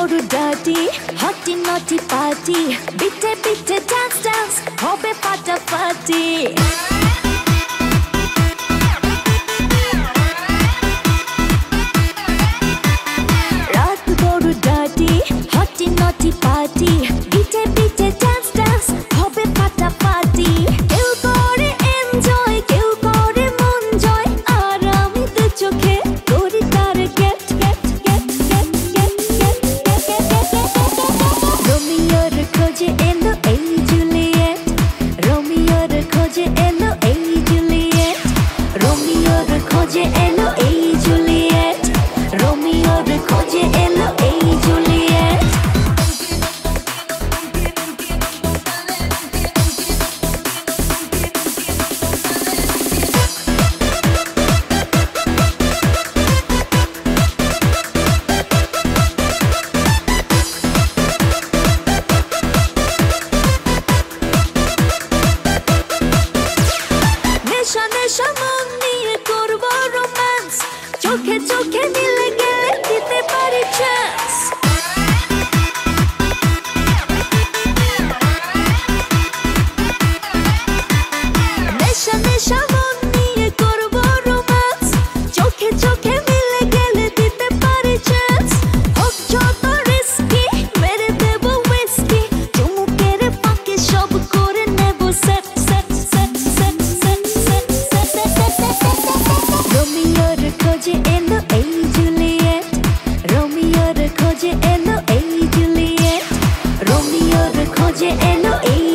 বড় ডাটি হটি নটি পার্টি বিটে বিটে ডান্স ডান্স হবে ফাটাফাটি রাত বড় ডাটি হটি নটি পার্টি বিটে বিটে ডান্স ডান্স হবে ফাটাফাটি কেউ করে এনজয় কেউ করে মন জয় আর আমি তো চোখে করি তার get get get get get get রোমিওর খোঁজে এলো এই জুলিয়েট রোমিওর খোঁজে এলো এই জুলিয়েট রোমিওর খোঁজে এলো এই জুলিয়েট রোমিওর খোঁজে এলো এই জুলিয়েট নেশা নেশা মন নিয়ে করবো রোম্যান্স চোখে চোখে মিলে গেলে দিতে পারি চান্স নেশা নেশা মন নিয়ে করবো রোম্যান্স চোখে চোখে মিলে গেলে দিতে পারি চান্স হোক যত রিস্কি মেরে দেব উইস্কি চুমুকের ফাঁকে সব করে নেব set set set set set set রোমিওর খোঁজে এলো এই জুলিয়েট রোমিওর খোঁজে এলো এই জুলিয়েট রোমিওর খোঁজে এলো এই